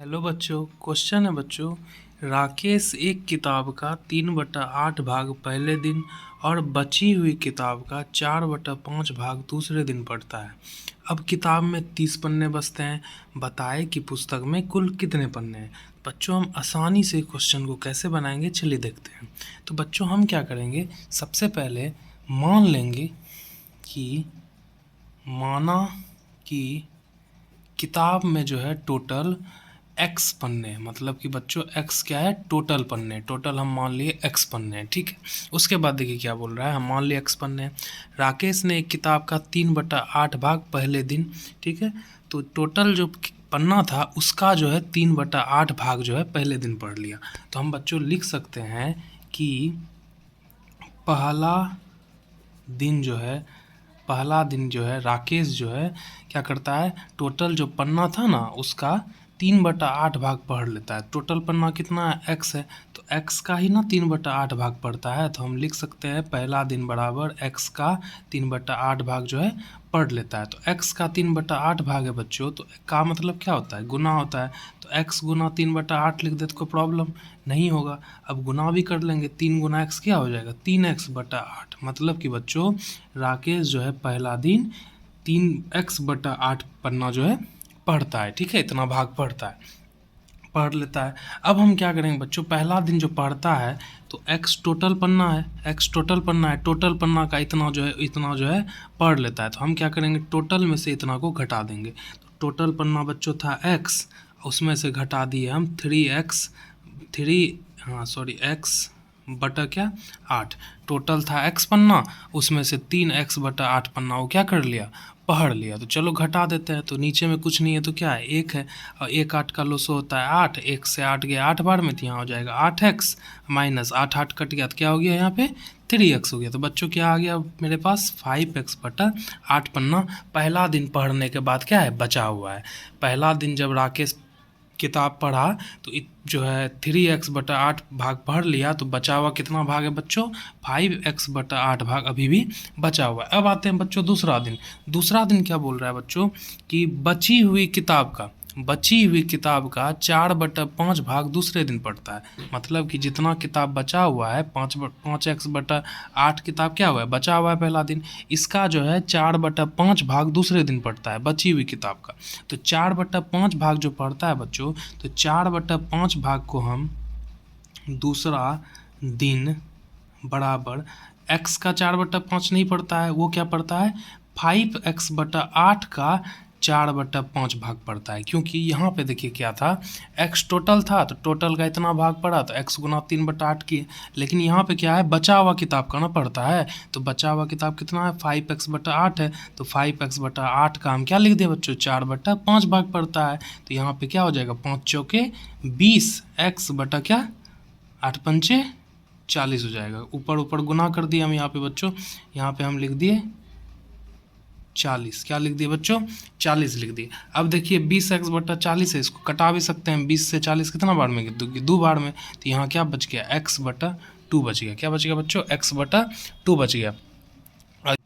Hello बच्चों, question है बच्चों। राकेश एक किताब का 3/8 भाग पहले दिन और बची हुई किताब का 4/5 भाग दूसरे दिन पढ़ता है। अब किताब में 30 पन्ने बचते हैं। बताए कि पुस्तक में कुल कितने पन्ने हैं। बच्चों, हम आसानी से क्वेश्चन को कैसे बनाएंगे, चलिए देखते हैं। तो बच्चों, हम क्या करेंगे, सबसे पहले मान लेंगे कि माना कि किताब में जो है टोटल एक्स पन्ने हैं। मतलब कि बच्चों एक्स क्या है, टोटल पन्ने। टोटल हम मान लिए एक्स पन्ने हैं, ठीक है। उसके बाद देखिए क्या बोल रहा है, हम मान लिए एक्स पन्ने हैं। राकेश ने एक किताब का 3/8 भाग पहले दिन, ठीक है। तो टोटल जो पन्ना था उसका जो है 3/8 भाग जो है पहले दिन पढ़ लिया। तो हम बच्चों लिख सकते हैं कि पहला दिन जो है राकेश जो है क्या करता है, टोटल जो पन्ना था ना उसका 3/8 भाग पढ़ लेता है। टोटल पन्ना कितना है, एक्स है, तो एक्स का ही ना 3/8 भाग पढ़ता है। तो हम लिख सकते हैं पहला दिन बराबर एक्स का 3/8 भाग जो है पढ़ लेता है। तो एक्स का 3/8 भाग है बच्चों, तो का मतलब क्या होता है, गुना होता है। तो एक्स गुना 3/8 लिख दे तो कोई प्रॉब्लम नहीं होगा। अब गुना भी कर लेंगे, 3 गुना एक्स क्या हो जाएगा, 3x/8। मतलब कि बच्चों राकेश जो है पहला दिन 3x/8 पन्ना जो है पढ़ता है, ठीक है। इतना भाग पढ़ लेता है। अब हम क्या करेंगे बच्चों, पहला दिन जो पढ़ता है तो एक्स टोटल पन्ना है, टोटल पन्ना का इतना जो है पढ़ लेता है। तो हम क्या करेंगे, टोटल में से इतना को घटा देंगे। तो टोटल पन्ना बच्चों था एक्स, उसमें से घटा दिए हम 3x/8। टोटल था एक्स पन्ना, उसमें से 3x/8 पन्ना वो क्या कर लिया, पढ़ लिया। तो चलो घटा देते हैं। तो नीचे में कुछ नहीं है तो क्या है, एक है, और 1/8 का लोसो होता है 8। 1 से 8 गया 8 बार में, तो यहाँ हो जाएगा 8x माइनस 8 कट गया तो क्या हो गया, यहाँ पे 3x हो गया। तो बच्चों क्या आ गया मेरे पास, 5x/8 पन्ना पहला दिन पढ़ने के बाद क्या है, बचा हुआ है। पहला दिन जब राकेश किताब पढ़ा तो जो है 3x/8 भाग पढ़ लिया, तो बचा हुआ कितना भाग है बच्चों, 5x/8 भाग अभी भी बचा हुआ है। अब आते हैं बच्चों दूसरा दिन क्या बोल रहा है बच्चों, कि बची हुई किताब का 4/5 भाग दूसरे दिन पढ़ता है। मतलब कि जितना किताब बचा हुआ है, 5x/8 किताब क्या हुआ है, बचा हुआ है पहला दिन, इसका जो है 4/5 भाग दूसरे दिन पढ़ता है बची हुई किताब का। तो 4/5 भाग जो पढ़ता है बच्चों, तो 4/5 भाग को हम दूसरा दिन बराबर x का 4/5 नहीं पढ़ता है, वो क्या पढ़ता है, 5x/8 का 4/5 भाग पड़ता है। क्योंकि यहाँ पे देखिए क्या था, x टोटल था तो टोटल का इतना भाग पड़ा, तो x गुना 3/8 की। लेकिन यहाँ पे क्या है, बचा हुआ किताब का ना पड़ता है। तो बचा हुआ किताब कितना है, 5x/8 है। तो 5x/8 का हम क्या लिख दें बच्चों, 4/5 भाग पड़ता है। तो यहाँ पे क्या हो जाएगा, 5 चौके 20, x बटा क्या, 8 पंचे 40 हो जाएगा। ऊपर गुना कर दिया हम यहाँ पे बच्चों, यहाँ पे हम लिख दिए 40। क्या लिख दिए बच्चों, 40 लिख दिए। अब देखिए 20x/40 है, इसको कटा भी सकते हैं। 20 से 40 कितना बार में, 2 बार में। तो यहाँ क्या बच गया, x/2 बच गया। क्या बच गया बच्चों, x/2 बच गया।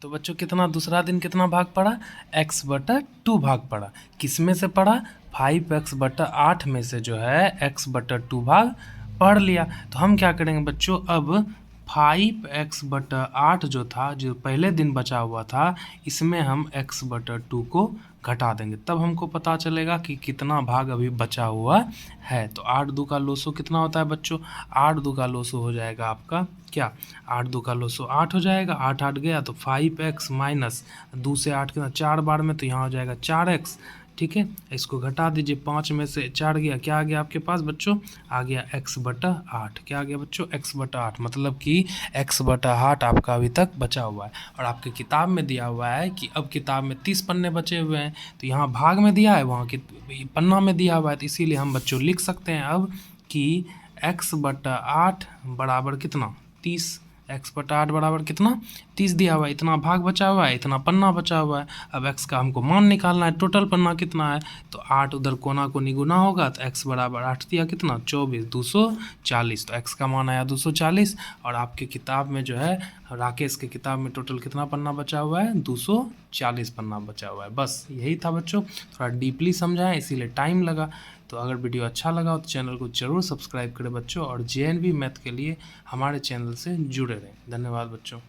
तो बच्चों कितना, दूसरा दिन कितना भाग पड़ा, x/2 भाग पड़ा। किस में से पड़ा, 5x/8 में से जो है x/2 भाग पढ़ लिया। तो हम क्या करेंगे बच्चों, अब 5x/8 जो था, जो पहले दिन बचा हुआ था, इसमें हम x/2 को घटा देंगे। तब हमको पता चलेगा कि कितना भाग अभी बचा हुआ है। तो 8 का लोसो कितना होता है बच्चों, 8 का लोसो हो जाएगा आपका क्या, 8 का लोसो 8 हो जाएगा। 8 गया तो 5x माइनस 2 से 8 कितना, 4 बार में, तो यहाँ हो जाएगा 4x, ठीक है। इसको घटा दीजिए, 5 में से 4 गया, क्या आ गया आपके पास बच्चों, आ गया x/8। क्या आ गया बच्चों, x/8। मतलब कि x/8 आपका अभी तक बचा हुआ है। और आपके किताब में दिया हुआ है कि अब किताब में 30 पन्ने बचे हुए हैं। तो यहाँ भाग में दिया है, वहाँ की पन्ना में दिया हुआ है। तो इसीलिए हम बच्चों लिख सकते हैं अब कि x/8 बराबर कितना, 30। x/8 बराबर कितना, 30 दिया हुआ है। इतना भाग बचा हुआ है, इतना पन्ना बचा हुआ है। अब x का हमको मान निकालना है, टोटल पन्ना कितना है। तो 8 उधर कोना को निगुना होगा, तो x बराबर 8 दिया कितना, 24, 240। तो x का मान आया 240। और आपके किताब में जो है, राकेश के किताब में टोटल कितना पन्ना बचा हुआ है, 240 पन्ना बचा हुआ है। बस यही था बच्चों, थोड़ा डीपली समझाएं इसीलिए टाइम लगा। तो अगर वीडियो अच्छा लगा हो तो चैनल को ज़रूर सब्सक्राइब करें बच्चों, और JNV मैथ के लिए हमारे चैनल से जुड़े रहें। धन्यवाद बच्चों।